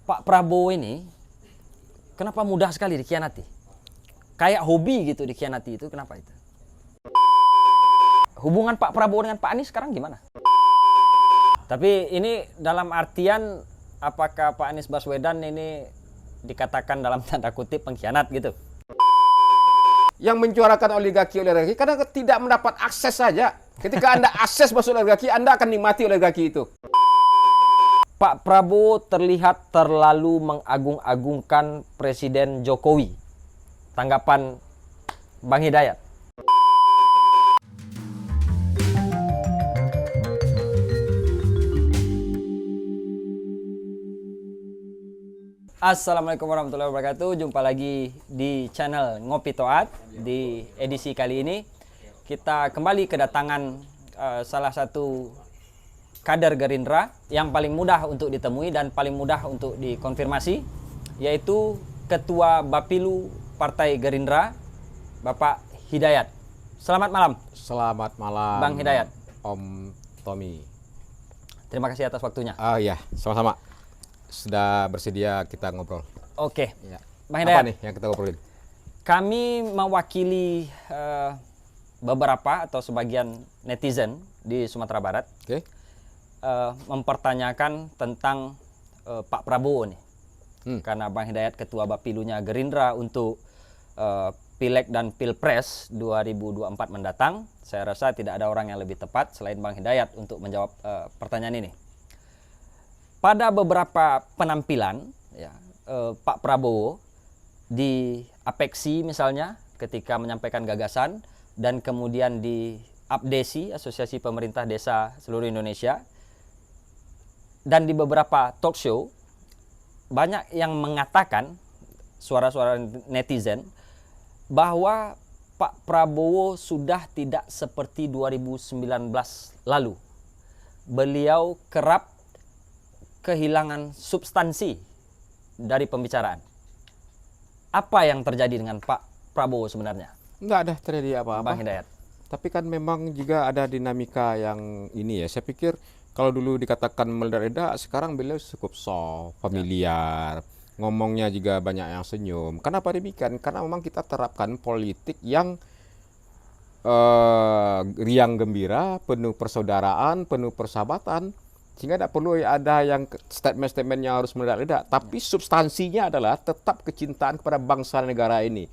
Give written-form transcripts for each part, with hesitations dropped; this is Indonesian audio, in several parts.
Pak Prabowo ini kenapa mudah sekali dikhianati? Kayak hobi gitu dikhianati itu, kenapa itu? Hubungan Pak Prabowo dengan Pak Anies sekarang gimana? Tapi ini dalam artian apakah Pak Anies Baswedan ini dikatakan dalam tanda kutip pengkhianat gitu? Yang mencurahkan oligarki karena tidak mendapat akses saja. Ketika Anda akses masuk oligarki, Anda akan nikmati oligarki itu. Pak Prabowo terlihat terlalu mengagung-agungkan Presiden Jokowi. Tanggapan Bang Hidayat. Assalamualaikum warahmatullahi wabarakatuh. Jumpa lagi di channel Ngopi Toat. Di edisi kali ini kita kembali kedatangan salah satu kader Gerindra yang paling mudah untuk ditemui dan paling mudah untuk dikonfirmasi, yaitu Ketua Bapilu Partai Gerindra, Bapak Hidayat. Selamat malam. Selamat malam, Bang Hidayat. Om Tommy. Terima kasih atas waktunya. Oh iya, sama-sama. Sudah bersedia kita ngobrol. Oke, Ya. Bang Hidayat. Apa nih yang kita ngobrolin? Kami mewakili beberapa atau sebagian netizen di Sumatera Barat. Oke. Mempertanyakan tentang Pak Prabowo nih. Karena Bang Hidayat Ketua Bapilunya Gerindra untuk Pileg dan Pilpres 2024 mendatang, saya rasa tidak ada orang yang lebih tepat selain Bang Hidayat untuk menjawab pertanyaan ini. Pada beberapa penampilan ya, Pak Prabowo di Apexi misalnya ketika menyampaikan gagasan, dan kemudian di APDESI, Asosiasi Pemerintah Desa Seluruh Indonesia, dan di beberapa talk show, banyak yang mengatakan, suara-suara netizen, bahwa Pak Prabowo sudah tidak seperti 2019 lalu. Beliau kerap kehilangan substansi dari pembicaraan. Apa yang terjadi dengan Pak Prabowo sebenarnya? Enggak ada terjadi apa-apa. Bang Hidayat. Tapi kan memang juga ada dinamika yang ini ya. Saya pikir kalau dulu dikatakan meledak-ledak, sekarang beliau cukup soft, familiar. Ngomongnya juga banyak yang senyum. Kenapa demikian? Karena memang kita terapkan politik yang riang gembira, penuh persaudaraan, penuh persahabatan. Sehingga tidak perlu ada yang statement-statement yang harus meledak-ledak. Tapi substansinya adalah tetap kecintaan kepada bangsa dan negara ini.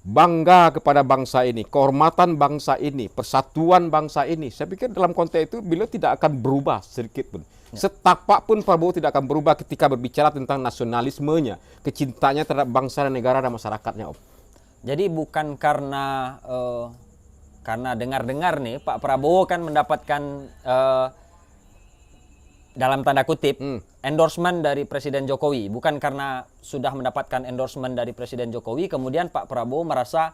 Bangga kepada bangsa ini, kehormatan bangsa ini, persatuan bangsa ini. Saya pikir dalam konteks itu beliau tidak akan berubah sedikit pun. Setapak pun Prabowo tidak akan berubah ketika berbicara tentang nasionalismenya, kecintaannya terhadap bangsa dan negara dan masyarakatnya, Om. Jadi bukan karena dengar-dengar nih Pak Prabowo kan mendapatkan dalam tanda kutip endorsement dari Presiden Jokowi. Bukan karena sudah mendapatkan endorsement dari Presiden Jokowi kemudian Pak Prabowo merasa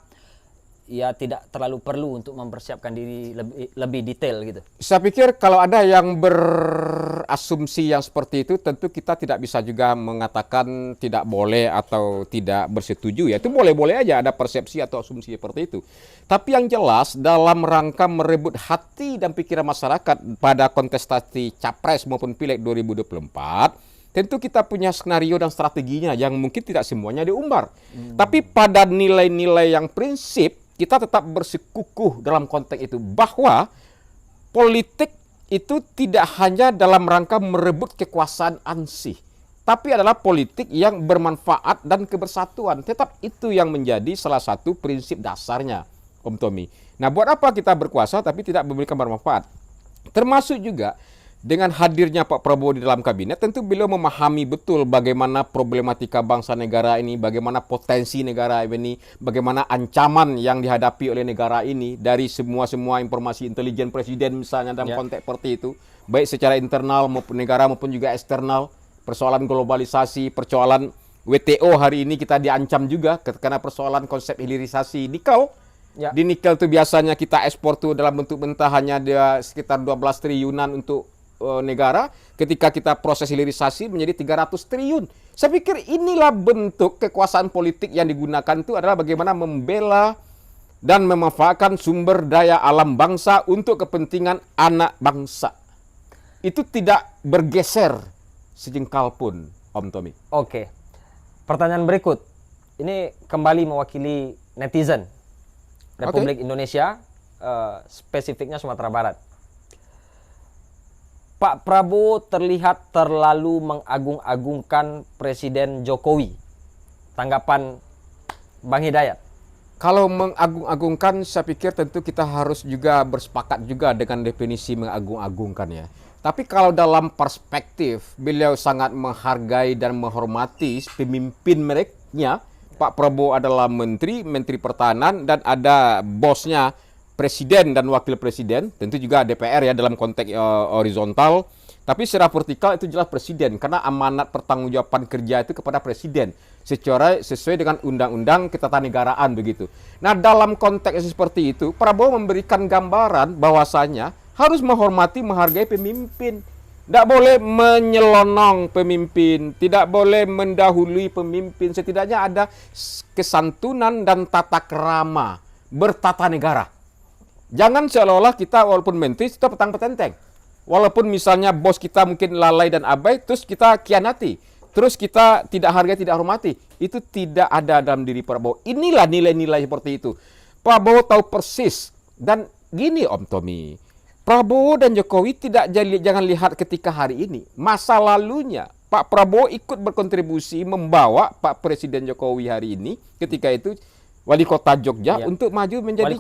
ya tidak terlalu perlu untuk mempersiapkan diri lebih detail gitu. Saya pikir kalau ada yang berasumsi yang seperti itu, tentu kita tidak bisa juga mengatakan tidak boleh atau tidak bersetuju. Ya itu boleh-boleh aja ada persepsi atau asumsi seperti itu. Tapi yang jelas dalam rangka merebut hati dan pikiran masyarakat pada kontestasi Capres maupun Pileg 2024, tentu kita punya skenario dan strateginya yang mungkin tidak semuanya diumbar. Tapi pada nilai-nilai yang prinsip, kita tetap bersikukuh dalam konteks itu. Bahwa politik itu tidak hanya dalam rangka merebut kekuasaan ansih. Tapi adalah politik yang bermanfaat dan kebersatuan. Tetap itu yang menjadi salah satu prinsip dasarnya, Om Tommy. Nah, buat apa kita berkuasa tapi tidak memberikan bermanfaat? Termasuk juga dengan hadirnya Pak Prabowo di dalam kabinet, tentu beliau memahami betul bagaimana problematika bangsa negara ini, bagaimana potensi negara ini, bagaimana ancaman yang dihadapi oleh negara ini dari semua informasi intelijen presiden misalnya dalam konteks seperti itu, baik secara internal maupun negara maupun juga eksternal, persoalan globalisasi, persoalan WTO hari ini kita diancam juga karena persoalan konsep hilirisasi nikel. Ya. Di nikel itu biasanya kita ekspor tuh dalam bentuk mentah hanya dia sekitar 12 triliunan untuk negara, ketika kita proses hilirisasi menjadi 300 triliun. Saya pikir inilah bentuk kekuasaan politik yang digunakan itu adalah bagaimana membela dan memanfaatkan sumber daya alam bangsa untuk kepentingan anak bangsa. Itu tidak bergeser sejengkal pun, Om Tommy. Oke. Pertanyaan berikut. Ini kembali mewakili netizen Republik Indonesia, spesifiknya Sumatera Barat. Pak Prabowo terlihat terlalu mengagung-agungkan Presiden Jokowi. Tanggapan Bang Hidayat. Kalau mengagung-agungkan, saya pikir tentu kita harus juga bersepakat juga dengan definisi mengagung-agungkan ya. Tapi kalau dalam perspektif beliau sangat menghargai dan menghormati pemimpin mereka, Pak Prabowo adalah menteri pertahanan dan ada bosnya presiden dan wakil presiden, tentu juga DPR ya dalam konteks horizontal. Tapi secara vertikal itu jelas presiden, karena amanat pertanggungjawaban kerja itu kepada presiden secara sesuai dengan undang-undang ketatanegaraan begitu. Nah, dalam konteks seperti itu, Prabowo memberikan gambaran bahwasanya harus menghormati, menghargai pemimpin. Tidak boleh menyelonong pemimpin, tidak boleh mendahului pemimpin. Setidaknya ada kesantunan dan tata kerama bertata negara. Jangan seolah-olah kita walaupun menteri kita petang-petenteng. Walaupun misalnya bos kita mungkin lalai dan abai, terus kita kianati. Terus kita tidak hargai, tidak hormati. Itu tidak ada dalam diri Prabowo. Inilah nilai-nilai seperti itu. Prabowo tahu persis. Dan gini Om Tommy, Prabowo dan Jokowi jangan lihat ketika hari ini. Masa lalunya, Pak Prabowo ikut berkontribusi membawa Pak Presiden Jokowi hari ini ketika itu wali kota Jogja untuk maju menjadi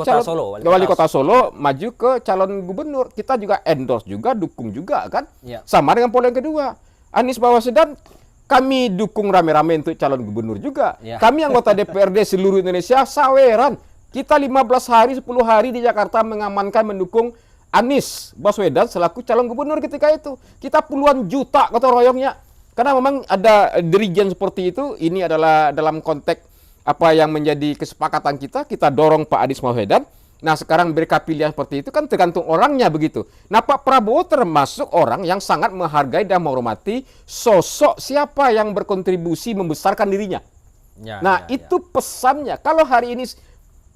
wali kota Solo maju ke calon gubernur. Kita juga endorse juga, dukung juga kan. Sama dengan pola yang kedua. Anies Baswedan kami dukung rame-rame untuk calon gubernur juga. Kami anggota DPRD seluruh Indonesia saweran. Kita 15 hari, 10 hari di Jakarta mengamankan mendukung Anies Baswedan selaku calon gubernur ketika itu. Kita puluhan juta gotong royongnya. Karena memang ada dirijen seperti itu. Ini adalah dalam konteks apa yang menjadi kesepakatan kita dorong Pak Anies Baswedan. Nah, sekarang mereka pilihan seperti itu kan tergantung orangnya begitu. Nah, Pak Prabowo termasuk orang yang sangat menghargai dan menghormati sosok siapa yang berkontribusi membesarkan dirinya. Itu pesannya. Kalau hari ini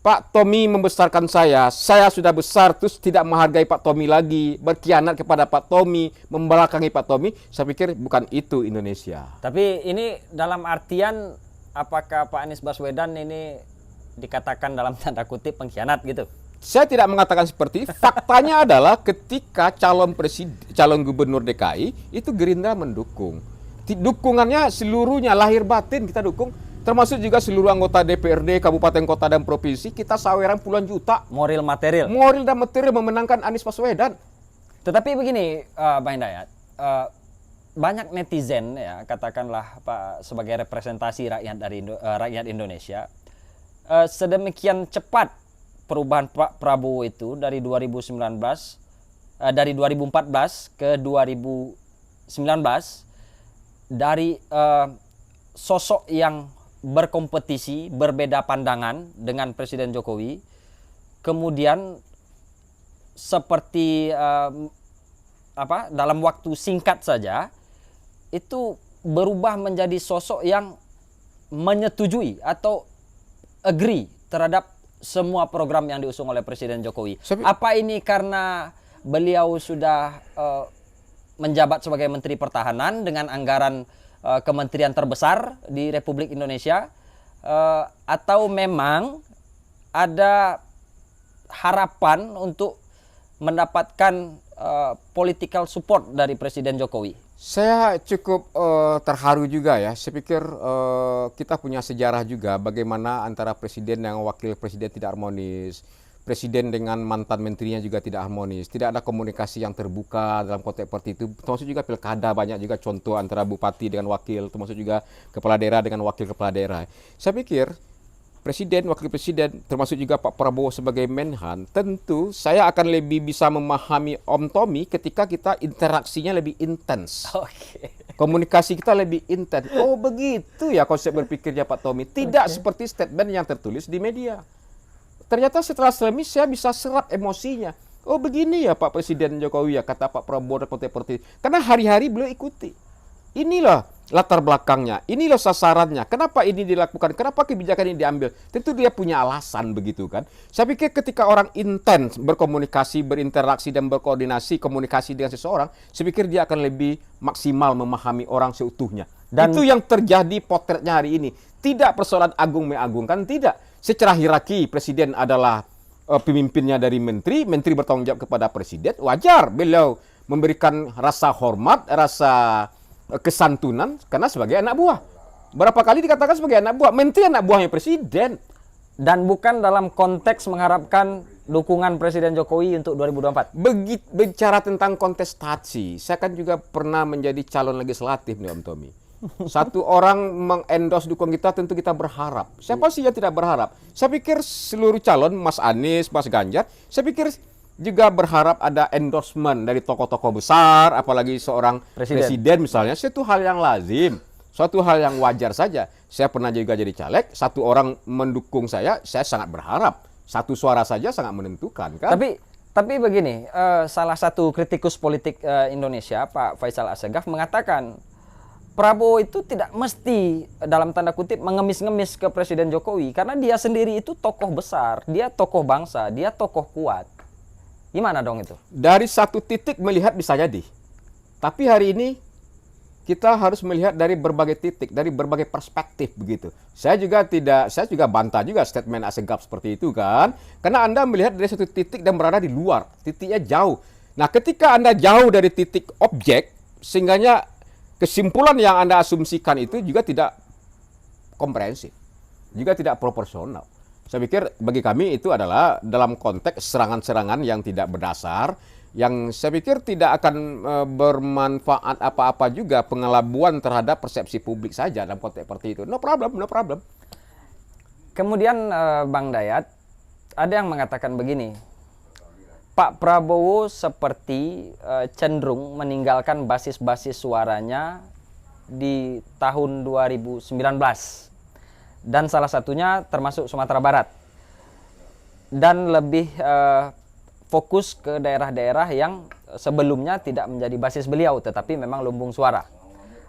Pak Tommy membesarkan saya sudah besar terus tidak menghargai Pak Tommy lagi, berkhianat kepada Pak Tommy, membelakangi Pak Tommy, saya pikir bukan itu Indonesia. Tapi ini dalam artian apakah Pak Anies Baswedan ini dikatakan dalam tanda kutip pengkhianat gitu? Saya tidak mengatakan seperti itu. Faktanya adalah ketika calon gubernur DKI itu Gerindra mendukung. Dukungannya seluruhnya lahir batin kita dukung, termasuk juga seluruh anggota DPRD kabupaten kota dan provinsi. Kita saweran puluhan juta. Moral material memenangkan Anies Baswedan. Tetapi begini, Bang Hidayat, banyak netizen ya katakanlah Pak sebagai representasi rakyat dari rakyat Indonesia sedemikian cepat perubahan Pak Prabowo itu dari 2014 ke 2019 dari sosok yang berkompetisi berbeda pandangan dengan Presiden Jokowi kemudian seperti dalam waktu singkat saja itu berubah menjadi sosok yang menyetujui atau agree terhadap semua program yang diusung oleh Presiden Jokowi. Apa ini karena beliau sudah menjabat sebagai Menteri Pertahanan dengan anggaran kementerian terbesar di Republik Indonesia, atau memang ada harapan untuk mendapatkan political support dari Presiden Jokowi? Saya cukup terharu juga ya. Saya pikir kita punya sejarah juga bagaimana antara presiden dan wakil presiden tidak harmonis. Presiden dengan mantan menterinya juga tidak harmonis. Tidak ada komunikasi yang terbuka dalam konteks seperti itu. Termasuk juga pilkada, banyak juga contoh antara bupati dengan wakil, termasuk juga kepala daerah dengan wakil kepala daerah. Saya pikir presiden, wakil presiden, termasuk juga Pak Prabowo sebagai Menhan, tentu saya akan lebih bisa memahami Om Tommy ketika kita interaksinya lebih intens. Komunikasi kita lebih intens. Oh begitu ya konsep berpikirnya Pak Tommy. Tidak seperti statement yang tertulis di media. Ternyata setelah selami saya bisa serap emosinya. Oh begini ya Pak Presiden Jokowi ya, kata Pak Prabowo dan seperti itu. Karena hari-hari beliau ikuti. Inilah latar belakangnya, inilah sasarannya. Kenapa ini dilakukan? Kenapa kebijakan ini diambil? Tentu dia punya alasan begitu kan. Saya pikir ketika orang intens berkomunikasi, berinteraksi dan berkoordinasi komunikasi dengan seseorang, saya pikir dia akan lebih maksimal memahami orang seutuhnya. Dan itu yang terjadi potretnya hari ini. Tidak persoalan agung mengagungkan, tidak. Secara hierarki presiden adalah pemimpinnya dari menteri, menteri bertanggung jawab kepada presiden. Wajar beliau memberikan rasa hormat, rasa kesantunan karena sebagai anak buah. Berapa kali dikatakan sebagai anak buah? Menteri anak buahnya presiden. Dan bukan dalam konteks mengharapkan dukungan Presiden Jokowi untuk 2024. Bicara tentang kontestasi, saya kan juga pernah menjadi calon legislatif nih Om Tommy. Satu orang mengendorse dukung kita, tentu kita berharap. Siapa sih yang tidak berharap? Saya pikir seluruh calon, Mas Anies, Mas Ganjar, saya pikir juga berharap ada endorsement dari tokoh-tokoh besar, apalagi seorang presiden misalnya. Itu hal yang lazim, suatu hal yang wajar saja. Saya pernah juga jadi caleg, satu orang mendukung saya sangat berharap. Satu suara saja sangat menentukan, kan? Tapi begini, salah satu kritikus politik Indonesia, Pak Faisal Assegaf, mengatakan Prabowo itu tidak mesti dalam tanda kutip mengemis-ngemis ke Presiden Jokowi karena dia sendiri itu tokoh besar, dia tokoh bangsa, dia tokoh kuat. Gimana dong itu? Dari satu titik melihat bisa jadi. Tapi hari ini kita harus melihat dari berbagai titik, dari berbagai perspektif begitu. Saya juga bantah juga statement Assegaf seperti itu kan. Karena Anda melihat dari satu titik dan berada di luar, titiknya jauh. Nah, ketika Anda jauh dari titik objek, sehingganya kesimpulan yang Anda asumsikan itu juga tidak komprehensif, juga tidak proporsional. Saya pikir bagi kami itu adalah dalam konteks serangan-serangan yang tidak berdasar, yang saya pikir tidak akan bermanfaat apa-apa juga, pengelabuan terhadap persepsi publik saja dalam konteks seperti itu. No problem, no problem. Kemudian Bang Dayat, ada yang mengatakan begini, Pak Prabowo seperti cenderung meninggalkan basis-basis suaranya di tahun 2019. Dan salah satunya termasuk Sumatera Barat. Dan lebih fokus ke daerah-daerah yang sebelumnya tidak menjadi basis beliau, tetapi memang lumbung suara.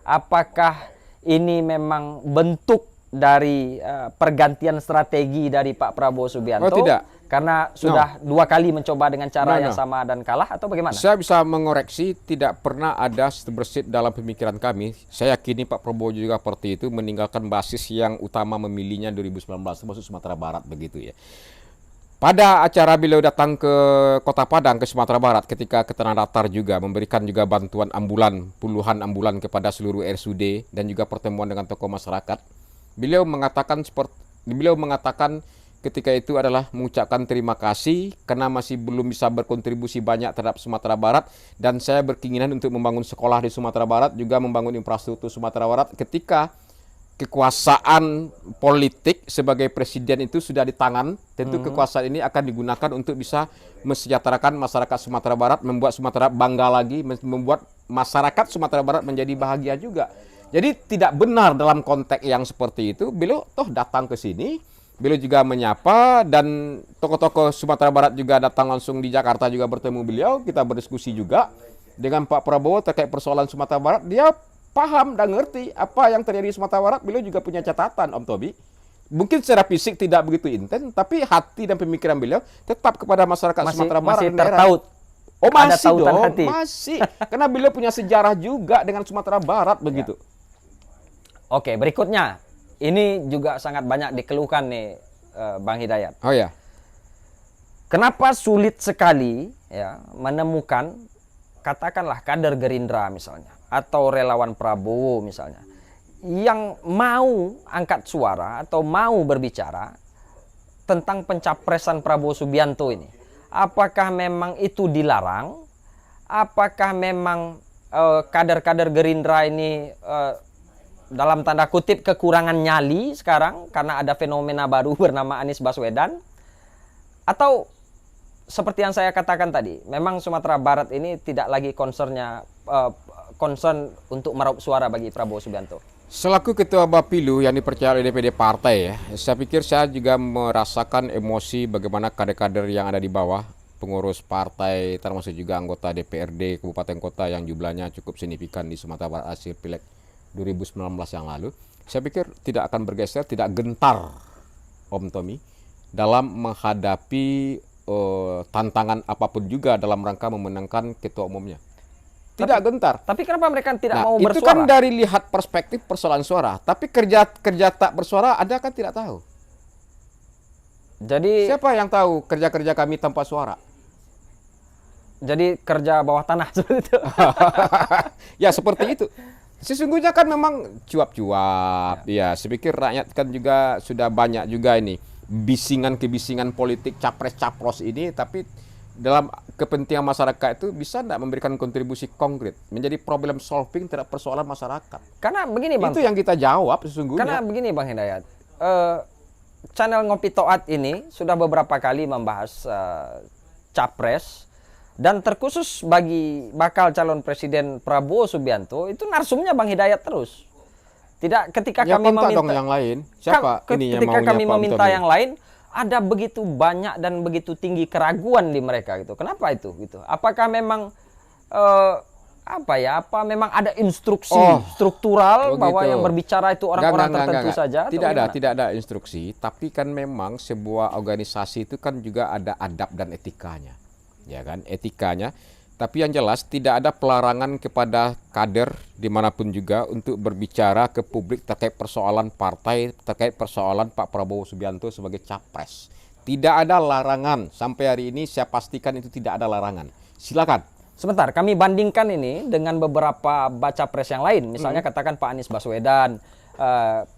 Apakah ini memang bentuk dari pergantian strategi dari Pak Prabowo Subianto? Oh, tidak. Karena sudah dua kali mencoba dengan cara yang sama dan kalah, atau bagaimana? Saya bisa mengoreksi, tidak pernah ada terbersit dalam pemikiran kami. Saya yakini Pak Prabowo juga seperti itu, meninggalkan basis yang utama memilihnya 2019, termasuk Sumatera Barat begitu ya. Pada acara beliau datang ke Kota Padang, ke Sumatera Barat, ketika ke Tanah Datar juga, memberikan juga bantuan ambulan, puluhan ambulan kepada seluruh RSUD, dan juga pertemuan dengan tokoh masyarakat. Beliau mengatakan ketika itu adalah mengucapkan terima kasih karena masih belum bisa berkontribusi banyak terhadap Sumatera Barat, dan saya berkeinginan untuk membangun sekolah di Sumatera Barat, juga membangun infrastruktur Sumatera Barat ketika kekuasaan politik sebagai presiden itu sudah di tangan. Tentu kekuasaan ini akan digunakan untuk bisa mesejahterakan masyarakat Sumatera Barat, membuat Sumatera bangga lagi, membuat masyarakat Sumatera Barat menjadi bahagia juga. Jadi tidak benar dalam konteks yang seperti itu. Beliau toh datang ke sini, beliau juga menyapa, dan tokoh-tokoh Sumatera Barat juga datang langsung di Jakarta juga bertemu beliau. Kita berdiskusi juga dengan Pak Prabowo terkait persoalan Sumatera Barat. Dia paham dan ngerti apa yang terjadi di Sumatera Barat. Beliau juga punya catatan, Om Tobi. Mungkin secara fisik tidak begitu intens, tapi hati dan pemikiran beliau tetap kepada masyarakat Sumatera Barat. Masih tertaut. Oh, masih dong, hati. masih. Karena beliau punya sejarah juga dengan Sumatera Barat begitu. Oke, berikutnya. Ini juga sangat banyak dikeluhkan nih, Bang Hidayat. Oh ya. Kenapa sulit sekali ya menemukan, katakanlah kader Gerindra misalnya, atau relawan Prabowo misalnya, yang mau angkat suara atau mau berbicara tentang pencapresan Prabowo Subianto ini? Apakah memang itu dilarang? Apakah memang kader-kader Gerindra ini dalam tanda kutip kekurangan nyali sekarang karena ada fenomena baru bernama Anies Baswedan? Atau seperti yang saya katakan tadi, memang Sumatera Barat ini tidak lagi concern untuk meraup suara bagi Prabowo Subianto? Selaku Ketua Bapilu yang dipercaya oleh DPD Partai ya, saya pikir saya juga merasakan emosi bagaimana kader-kader yang ada di bawah, pengurus partai, termasuk juga anggota DPRD Kabupaten Kota yang jumlahnya cukup signifikan di Sumatera Barat hasil Pileg 2019 yang lalu. Saya pikir tidak akan bergeser, tidak gentar, Om Tommy, dalam menghadapi tantangan apapun juga dalam rangka memenangkan ketua umumnya. Tidak gentar. Tapi kenapa mereka tidak mau Itu bersuara? kan dari lihat perspektif persoalan suara. Tapi kerja tak bersuara Anda kan tidak tahu. Jadi Siapa yang tahu kerja-kerja kami tanpa suara? jadi kerja bawah tanah seperti itu. Ya seperti itu. Sesungguhnya kan memang cuap-cuap. Ya, saya pikir rakyat kan juga sudah banyak juga ini bisingan-kebisingan politik capres-capros ini, tapi dalam kepentingan masyarakat itu bisa tidak memberikan kontribusi konkret menjadi problem solving terhadap persoalan masyarakat. Karena begini Bang. Itu yang kita jawab sesungguhnya. Karena begini Bang Hidayat. Channel Ngopi Toat ini sudah beberapa kali membahas capres. Dan terkhusus bagi bakal calon presiden Prabowo Subianto itu narsumnya Bang Hidayat terus. Tidak ketika ya, kami meminta dong yang lain. Siapa ini yang ketika maunya kami Pak meminta Tommy? yang lain ada begitu banyak dan begitu tinggi keraguan di mereka gitu. Kenapa itu gitu? Apakah memang apa memang ada instruksi struktural bahwa yang berbicara itu orang-orang tertentu saja? Tidak ada instruksi, tapi kan memang sebuah organisasi itu kan juga ada adab dan etikanya. Ya kan, etikanya. Tapi yang jelas tidak ada pelarangan kepada kader dimanapun juga untuk berbicara ke publik terkait persoalan partai, terkait persoalan Pak Prabowo Subianto sebagai capres. Tidak ada larangan. Sampai hari ini saya pastikan itu tidak ada larangan. Silakan. Sebentar, kami bandingkan ini dengan beberapa baca pres yang lain. Misalnya katakan Pak Anies Baswedan,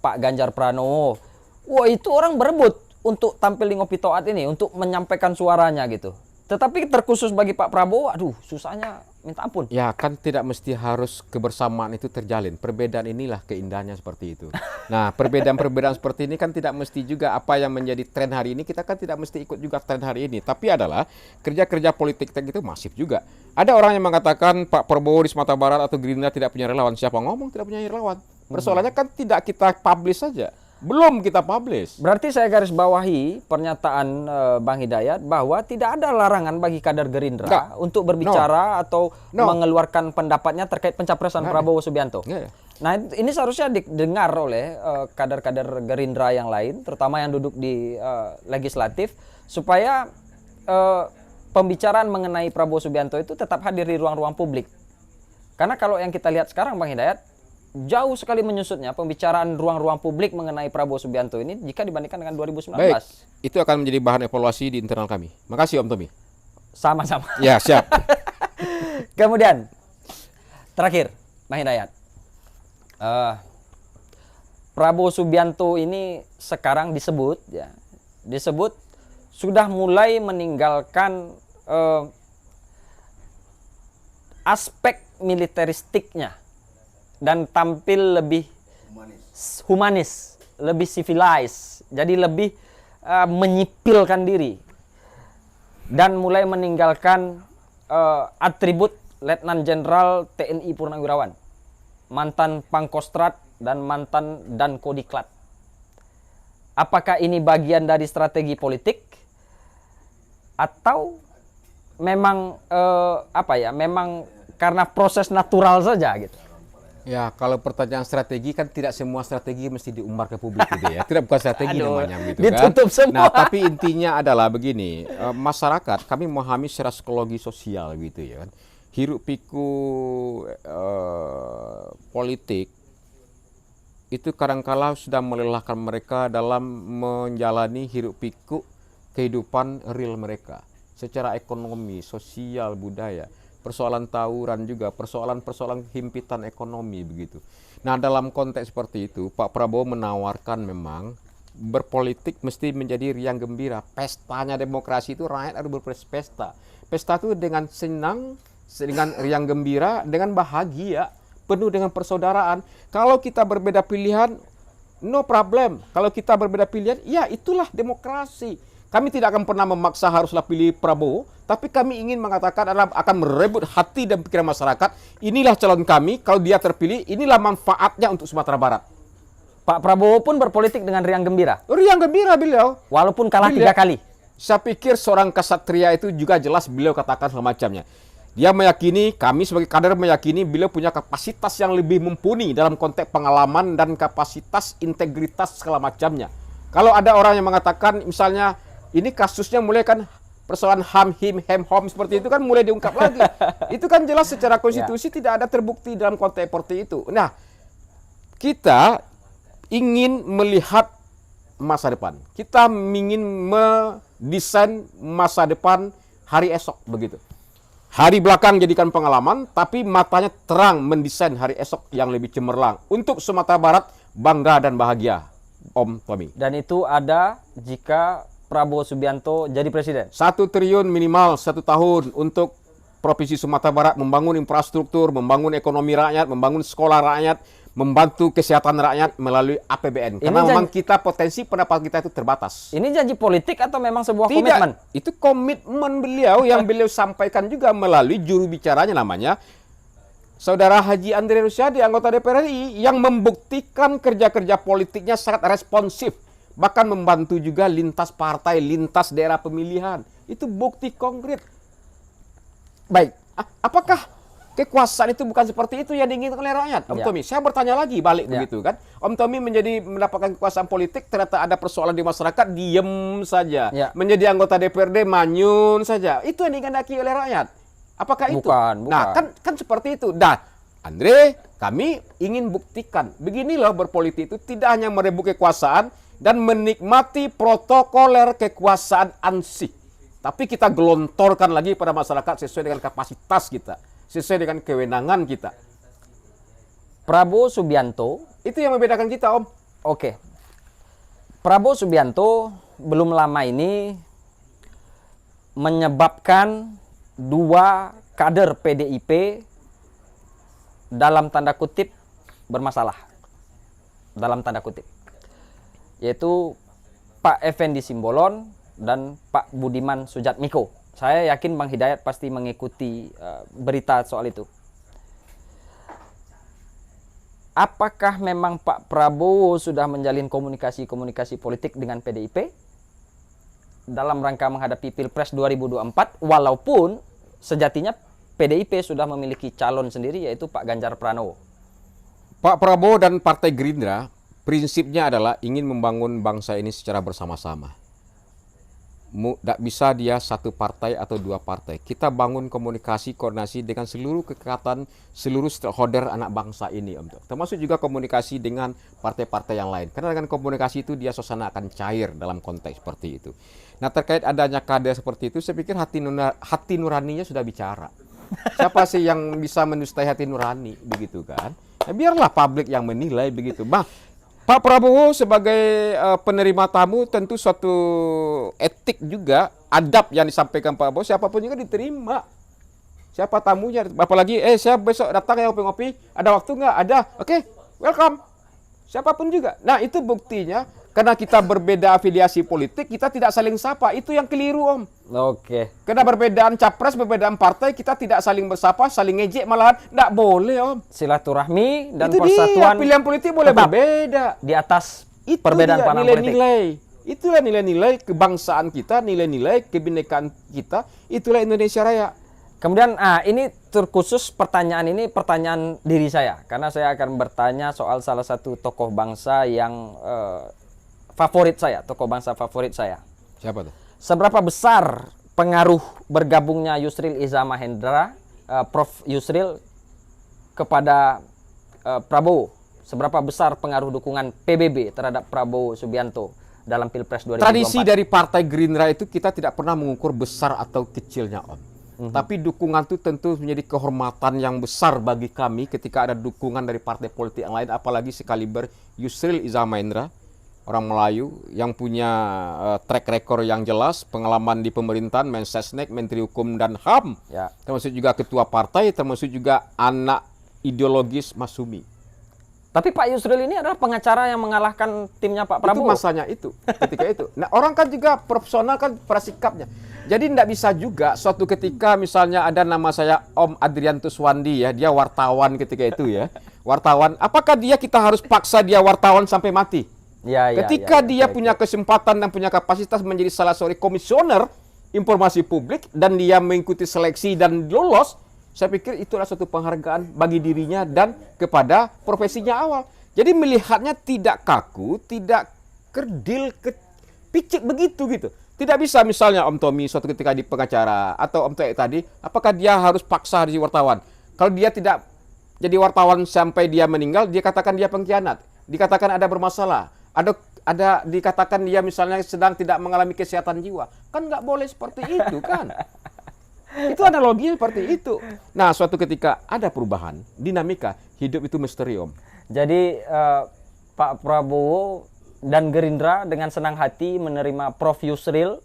Pak Ganjar Pranowo. Wah, itu orang berebut untuk tampil di Ngopi Toat ini, untuk menyampaikan suaranya gitu. Tetapi terkhusus bagi Pak Prabowo, aduh susahnya minta ampun. Ya kan tidak mesti harus kebersamaan itu terjalin. Perbedaan inilah keindahannya seperti itu. Nah, perbedaan-perbedaan seperti ini kan tidak mesti juga apa yang menjadi tren hari ini, kita kan tidak mesti ikut juga tren hari ini. Tapi adalah kerja-kerja politik itu masif juga. Ada orang yang mengatakan Pak Prabowo di Sumatera Barat atau Gerindra tidak punya relawan. Siapa ngomong tidak punya relawan? Persoalannya kan tidak kita publish saja. Belum kita publish. Berarti saya garis bawahi pernyataan Bang Hidayat bahwa tidak ada larangan bagi kader Gerindra untuk berbicara atau mengeluarkan pendapatnya terkait pencapresan Prabowo Subianto. Nah, ini seharusnya didengar oleh kader-kader Gerindra yang lain, terutama yang duduk di legislatif, supaya pembicaraan mengenai Prabowo Subianto itu tetap hadir di ruang-ruang publik. Karena kalau yang kita lihat sekarang Bang Hidayat, jauh sekali menyusutnya pembicaraan ruang-ruang publik mengenai Prabowo Subianto ini jika dibandingkan dengan 2019. Baik, itu akan menjadi bahan evaluasi di internal kami. Makasih Om Tommy. Sama-sama. Ya, siap. Kemudian, terakhir, Bang Hidayat. Prabowo Subianto ini sekarang disebut sudah mulai meninggalkan aspek militeristiknya dan tampil lebih humanis, lebih civilized, jadi lebih menyipilkan diri dan mulai meninggalkan atribut Letnan Jenderal TNI Purnawirawan, mantan Pangkostrat dan mantan Dankodiklat. Apakah ini bagian dari strategi politik atau memang memang karena proses natural saja gitu? Ya, kalau pertanyaan strategi kan tidak semua strategi mesti diumbar ke publik gitu ya. Tidak, bukan strategi namanya gitu kan. Ditutup semua. Nah, tapi intinya adalah begini, masyarakat kami memahami secara psikologi sosial gitu ya kan. Hiruk piku politik itu kadangkala sudah melelahkan mereka dalam menjalani hiruk pikuk kehidupan real mereka secara ekonomi, sosial, budaya. Persoalan tawuran juga, persoalan himpitan ekonomi begitu. Nah, dalam konteks seperti itu, Pak Prabowo menawarkan memang berpolitik mesti menjadi riang gembira. Pestanya demokrasi itu rakyat harus berpesta. Pesta itu dengan senang, dengan riang gembira, dengan bahagia, penuh dengan persaudaraan. Kalau kita berbeda pilihan, no problem. Kalau kita berbeda pilihan, ya itulah demokrasi. Kami tidak akan pernah memaksa haruslah pilih Prabowo, tapi kami ingin mengatakan adalah akan merebut hati dan pikiran masyarakat. Inilah calon kami, kalau dia terpilih, inilah manfaatnya untuk Sumatera Barat. Pak Prabowo pun berpolitik dengan riang gembira. Riang gembira beliau. Walaupun kalah 3 kali. Saya pikir seorang kesatria itu juga jelas beliau katakan semacamnya. Dia meyakini, kami sebagai kader meyakini beliau punya kapasitas yang lebih mumpuni dalam konteks pengalaman dan kapasitas integritas segala macamnya. Kalau ada orang yang mengatakan misalnya, ini kasusnya mulai kan persoalan ham, him, hem, hom seperti itu kan mulai diungkap lagi. Itu kan jelas secara konstitusi tidak ada terbukti dalam konteks seperti itu. Nah, kita ingin melihat masa depan. Kita ingin mendesain masa depan hari esok begitu. Hari belakang jadikan pengalaman, tapi matanya terang mendesain hari esok yang lebih cemerlang untuk Sumatera Barat bangga dan bahagia, Om Tommy. Dan itu ada jika Prabowo Subianto jadi presiden. 1 triliun minimal 1 tahun untuk Provinsi Sumatera Barat membangun infrastruktur, membangun ekonomi rakyat, membangun sekolah rakyat, membantu kesehatan rakyat melalui APBN. Karena memang kita potensi pendapat kita itu terbatas. Ini janji politik atau memang sebuah komitmen? Itu komitmen beliau yang beliau sampaikan juga melalui juru bicaranya namanya Saudara Haji Andre Rosiade, anggota DPR RI, yang membuktikan kerja-kerja politiknya sangat responsif. Bahkan membantu juga lintas partai, lintas daerah pemilihan. Itu bukti konkret. Baik, apakah kekuasaan itu bukan seperti itu yang diinginkan oleh rakyat, Om Tommy? Saya bertanya lagi balik begitu kan. Om Tommy mendapatkan kekuasaan politik, ternyata ada persoalan di masyarakat, diem saja. Menjadi anggota DPRD, manyun saja. Itu yang dikehendaki oleh rakyat. Apakah itu? Bukan. Nah, kan seperti itu. Nah, Andre, kami ingin buktikan. Beginilah berpolitik itu tidak hanya merebut kekuasaan dan menikmati protokoler kekuasaan ansih. Tapi kita gelontorkan lagi pada masyarakat sesuai dengan kapasitas kita. Sesuai dengan kewenangan kita. Prabowo Subianto. Itu yang membedakan kita, Om. Oke. Prabowo Subianto belum lama ini menyebabkan 2 kader PDIP dalam tanda kutip bermasalah. Dalam tanda kutip. Yaitu Pak Effendi Simbolon dan Pak Budiman Sujatmiko. Saya yakin Bang Hidayat pasti mengikuti berita soal itu. Apakah memang Pak Prabowo sudah menjalin komunikasi politik dengan PDIP dalam rangka menghadapi Pilpres 2024, walaupun sejatinya PDIP sudah memiliki calon sendiri yaitu Pak Ganjar Pranowo? Pak Prabowo dan Partai Gerindra prinsipnya adalah ingin membangun bangsa ini secara bersama-sama. Tidak bisa dia 1 partai atau 2 partai. Kita bangun komunikasi, koordinasi dengan seluruh kekuatan, seluruh stakeholder anak bangsa ini, Om. Termasuk juga komunikasi dengan partai-partai yang lain. Karena dengan komunikasi itu dia suasana akan cair dalam konteks seperti itu. Nah, terkait adanya kader seperti itu, saya pikir hati nuraninya sudah bicara. Siapa sih yang bisa mendustai hati nurani, begitu kan? Ya, biarlah publik yang menilai begitu. Pak Prabowo sebagai penerima tamu tentu suatu etik juga, adab yang disampaikan Pak Prabowo, siapapun juga diterima. Siapa tamunya, apalagi saya besok datang ya ngopi-ngopi, ada waktu nggak? Ada, oke, welcome. Siapapun juga. Nah, itu buktinya karena kita berbeda afiliasi politik, kita tidak saling sapa. Itu yang keliru, Om. Oke. Karena perbedaan capres, perbedaan partai, kita tidak saling bersapa, saling ngejek malahan. Nggak boleh, Om. Silaturahmi dan itu persatuan. Dia, pilihan politik boleh berbeda. Di atas itu perbedaan pandangan politik. Nilai-nilai. Itulah nilai-nilai kebangsaan kita, nilai-nilai kebinekaan kita. Itulah Indonesia Raya. Kemudian ini terkhusus pertanyaan ini pertanyaan diri saya. Karena saya akan bertanya soal salah satu tokoh bangsa yang favorit saya, tokoh bangsa favorit saya. Siapa tuh? Seberapa besar pengaruh bergabungnya Yusril Iza Mahendra, Prof. Yusril kepada Prabowo? Seberapa besar pengaruh dukungan PBB terhadap Prabowo Subianto dalam Pilpres 2024? Tradisi dari Partai Gerindra itu kita tidak pernah mengukur besar atau kecilnya, Om. Tapi dukungan itu tentu menjadi kehormatan yang besar bagi kami ketika ada dukungan dari partai politik yang lain, apalagi sekaliber Yusril Iza Mahendra, orang Melayu yang punya track record yang jelas, pengalaman di pemerintahan, Mensesnek, Menteri Hukum dan HAM, termasuk juga ketua partai, termasuk juga anak ideologis Masumi. Tapi Pak Yusril ini adalah pengacara yang mengalahkan timnya Pak Prabowo. Itu masanya itu, ketika itu. Nah, orang kan juga profesional kan pada sikapnya. Jadi tidak bisa juga suatu ketika misalnya ada nama saya Om Adrianus Wandi ya, dia wartawan ketika itu ya. Wartawan, apakah kita harus paksa dia wartawan sampai mati? Ketika dia punya kesempatan dan punya kapasitas menjadi salah seorang komisioner informasi publik dan dia mengikuti seleksi dan lolos, saya pikir itulah suatu penghargaan bagi dirinya dan kepada profesinya awal. Jadi melihatnya tidak kaku, tidak kerdil, picik begitu gitu. Tidak bisa misalnya Om Tommy suatu ketika di pengacara atau Om Tek tadi, apakah dia harus paksa jadi wartawan? Kalau dia tidak jadi wartawan sampai dia meninggal, dia katakan dia pengkhianat, dikatakan ada bermasalah, ada dikatakan dia misalnya sedang tidak mengalami kesehatan jiwa. Kan nggak boleh seperti itu kan? Itu analoginya seperti itu. Nah, suatu ketika ada perubahan, dinamika, hidup itu misteri, Om. Jadi Pak Prabowo dan Gerindra dengan senang hati menerima Prof. Yusril,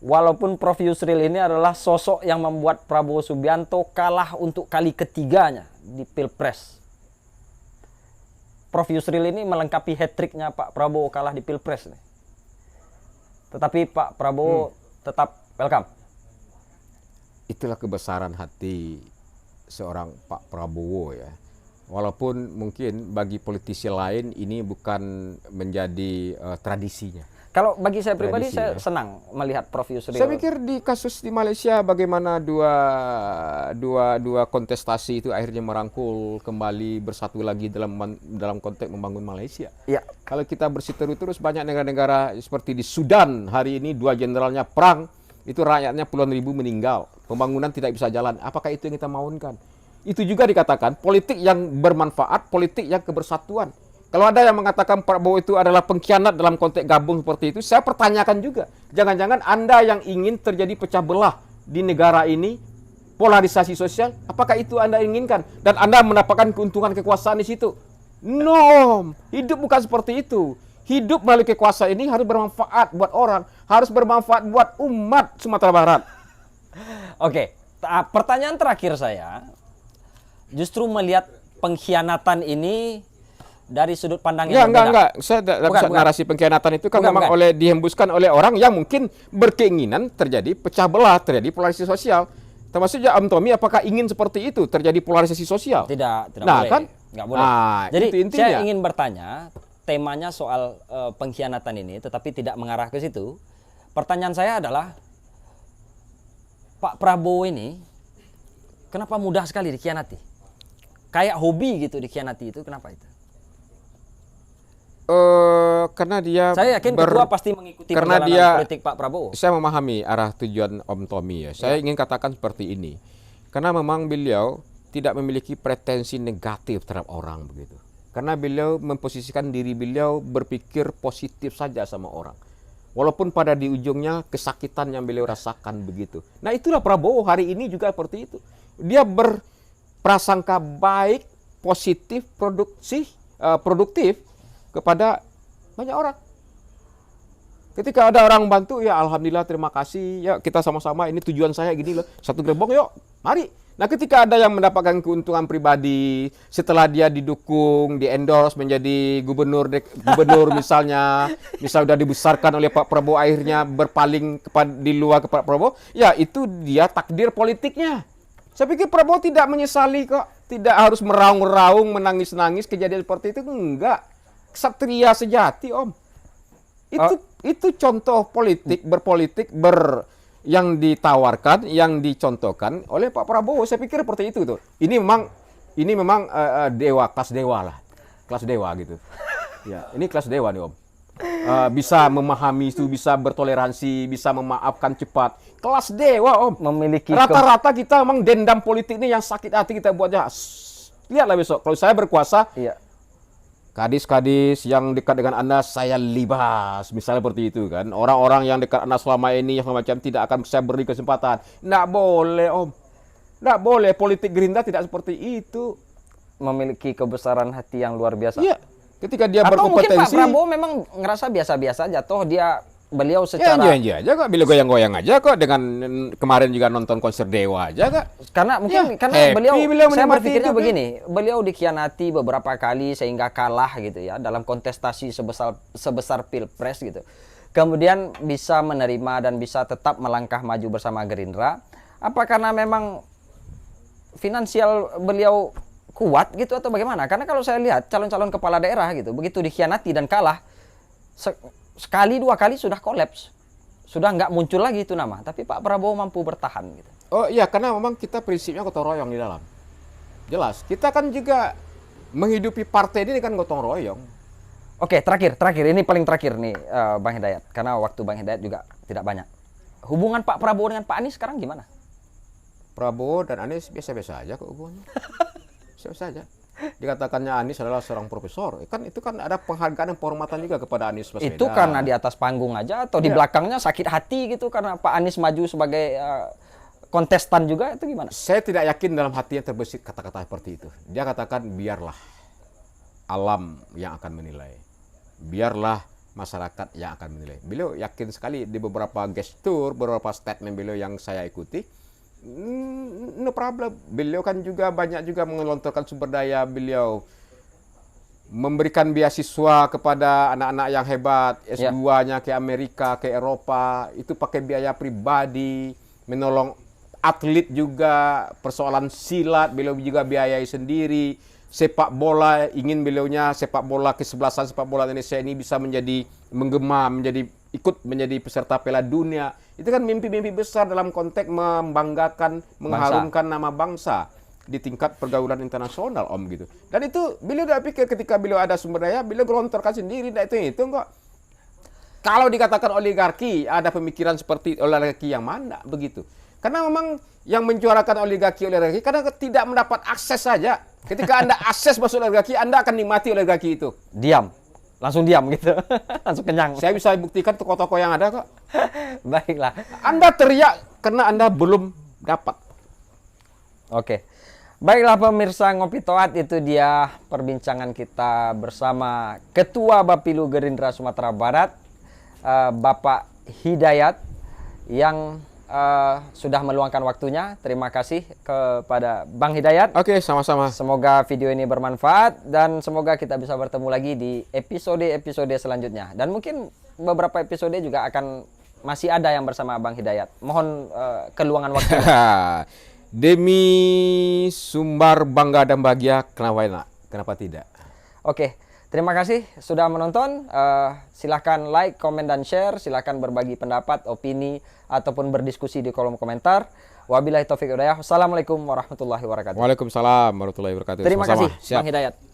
walaupun Prof. Yusril ini adalah sosok yang membuat Prabowo Subianto kalah untuk kali ketiganya di Pilpres. Prof. Yusril ini melengkapi hat-tricknya Pak Prabowo kalah di Pilpres nih. Tetapi Pak Prabowo tetap welcome. Itulah kebesaran hati seorang Pak Prabowo ya. Walaupun mungkin bagi politisi lain ini bukan menjadi tradisinya. Kalau bagi saya pribadi, Tradisi, saya ya. senang melihat Prof. Yusril. Saya pikir di kasus di Malaysia bagaimana dua kontestasi itu akhirnya merangkul kembali bersatu lagi dalam konteks membangun Malaysia. Ya. Kalau kita berseteru terus banyak negara-negara seperti di Sudan hari ini 2 jenderalnya perang, itu rakyatnya puluhan ribu meninggal, pembangunan tidak bisa jalan. Apakah itu yang kita maukan? Itu juga dikatakan politik yang bermanfaat, politik yang kebersatuan. Kalau ada yang mengatakan Prabowo itu adalah pengkhianat dalam konteks gabung seperti itu, saya pertanyakan juga. Jangan-jangan Anda yang ingin terjadi pecah belah di negara ini, polarisasi sosial, apakah itu Anda inginkan? Dan Anda mendapatkan keuntungan kekuasaan di situ? No, hidup bukan seperti itu. Hidup melalui kekuasaan ini harus bermanfaat buat orang, harus bermanfaat buat umat Sumatera Barat. Oke, pertanyaan terakhir saya, justru melihat pengkhianatan ini dari sudut pandang yang berbeda. Enggak. Saya tidak bisa narasi pengkhianatan itu kan memang dihembuskan oleh orang yang mungkin berkeinginan terjadi pecah belah, terjadi polarisasi sosial. Termasuk Om Tommy, apakah ingin seperti itu terjadi polarisasi sosial? Tidak nah, boleh. Kan? Nggak boleh. Nah, jadi itu intinya. saya ingin bertanya, temanya soal pengkhianatan ini, tetapi tidak mengarah ke situ. Pertanyaan saya adalah, Pak Prabowo ini kenapa mudah sekali dikhianati? Kayak hobi gitu dikhianati itu, kenapa itu? Karena dia saya yakin ketua pasti mengikuti perjalanan politik Pak Prabowo. Saya memahami arah tujuan Om Tommy ya. Saya ingin katakan seperti ini. Karena memang beliau tidak memiliki pretensi negatif terhadap orang begitu. Karena beliau memposisikan diri beliau berpikir positif saja sama orang. Walaupun pada di ujungnya kesakitan yang beliau rasakan begitu. Nah, itulah Prabowo hari ini juga seperti itu. Dia berprasangka baik, positif, produktif kepada banyak orang. Ketika ada orang membantu, ya alhamdulillah terima kasih, ya kita sama-sama ini tujuan saya gini loh, satu gerbong yuk, mari. Nah, ketika ada yang mendapatkan keuntungan pribadi setelah dia didukung, di-endorse menjadi gubernur misalnya sudah dibesarkan oleh Pak Prabowo akhirnya berpaling di luar ke Pak Prabowo, ya itu dia takdir politiknya. Saya pikir Prabowo tidak menyesali kok, tidak harus meraung-raung, menangis-nangis kejadian seperti itu, enggak. Ksatria sejati, Om. Itu contoh berpolitik yang ditawarkan, yang dicontohkan oleh Pak Prabowo. Saya pikir seperti itu tuh. Ini memang dewa, kelas dewa lah. Kelas dewa gitu. Ya, ini kelas dewa nih, Om. Bisa memahami itu, bisa bertoleransi, bisa memaafkan cepat. Kelas dewa, Om. Rata-rata kita memang dendam politik ini yang sakit hati kita buatnya. Lihatlah besok, kalau saya berkuasa, iya. Kadis-kadis yang dekat dengan Anda saya libas, misalnya seperti itu kan. Orang-orang yang dekat Anda selama ini yang macam tidak akan saya beri kesempatan. Nggak boleh, Om. Nggak boleh, politik Gerindra tidak seperti itu. Memiliki kebesaran hati yang luar biasa. Iya, ketika dia atau berkompetensi. Mungkin Pak Prabowo memang ngerasa biasa-biasa aja, toh beliau secara aja kok, beliau goyang-goyang aja kok, dengan kemarin juga nonton konser Dewa aja kok. Karena mungkin karena beliau saya berpikirnya begini, beliau dikhianati beberapa kali sehingga kalah gitu ya dalam kontestasi sebesar Pilpres gitu. Kemudian bisa menerima dan bisa tetap melangkah maju bersama Gerindra. Apa karena memang finansial beliau kuat gitu atau bagaimana? Karena kalau saya lihat calon-calon kepala daerah gitu, begitu dikhianati dan kalah sekali dua kali sudah kolaps, sudah nggak muncul lagi itu nama. Tapi Pak Prabowo mampu bertahan gitu. Oh iya, karena memang kita prinsipnya gotong royong di dalam. Jelas, kita kan juga menghidupi partai ini kan gotong royong. Oke, terakhir ini paling terakhir nih Bang Hidayat, karena waktu Bang Hidayat juga tidak banyak. Hubungan Pak Prabowo dengan Pak Anies sekarang gimana? Prabowo dan Anies biasa-biasa aja kok hubungannya. Biasa-biasa aja. Dikatakannya Anies adalah seorang profesor, kan itu kan ada penghargaan dan penghormatan juga kepada Anies Baswedan. Itu karena di atas panggung aja atau di belakangnya sakit hati gitu karena Pak Anies maju sebagai kontestan juga, itu gimana? Saya tidak yakin dalam hatinya terbesit kata-kata seperti itu. Dia katakan biarlah alam yang akan menilai. Biarlah masyarakat yang akan menilai. Beliau yakin sekali di beberapa gestur, beberapa statement beliau yang saya ikuti. No problem. Beliau kan juga banyak juga mengelontorkan sumber daya beliau. Memberikan beasiswa kepada anak-anak yang hebat, S2-nya ke Amerika, ke Eropa, itu pakai biaya pribadi, menolong atlet juga, persoalan silat beliau juga biayai sendiri, sepak bola ingin beliaunya sepak bola kesebelasan sepak bola Indonesia ini bisa menjadi menggema, ikut menjadi peserta Piala Dunia. Itu kan mimpi-mimpi besar dalam konteks membanggakan, mengharumkan nama bangsa di tingkat pergaulan internasional gitu. Dan itu beliau udah pikir ketika beliau ada sumber daya, beliau gelontorkan sendiri, itu kok. Kalau dikatakan oligarki, ada pemikiran seperti oligarki yang mana begitu. Karena memang yang menjuarakan oligarki karena tidak mendapat akses saja. Ketika Anda akses masuk oligarki, Anda akan nikmati oligarki itu. Langsung diam gitu. Langsung kenyang. Saya bisa buktikan toko-toko yang ada kok. Baiklah. Anda teriak karena Anda belum dapat. Oke. Baiklah pemirsa Ngopi Toat, itu dia perbincangan kita bersama Ketua Bapilu Gerindra Sumatera Barat, Bapak Hidayat, yang sudah meluangkan waktunya. Terima kasih kepada Bang Hidayat. Oke, sama-sama. Semoga video ini bermanfaat dan semoga kita bisa bertemu lagi di episode-episode selanjutnya. Dan mungkin beberapa episode juga akan masih ada yang bersama Bang Hidayat. Mohon keluangan waktu. Demi sumber bangga dan bahagia, kenapa tidak? Oke. Terima kasih sudah menonton. Silahkan like, komen, dan share. Silahkan berbagi pendapat, opini, ataupun berdiskusi di kolom komentar. Wabillahi taufiq wal hidayah. Wassalamualaikum warahmatullahi wabarakatuh. Waalaikumsalam warahmatullahi wabarakatuh. Terima kasih, Siap. Bang Hidayat.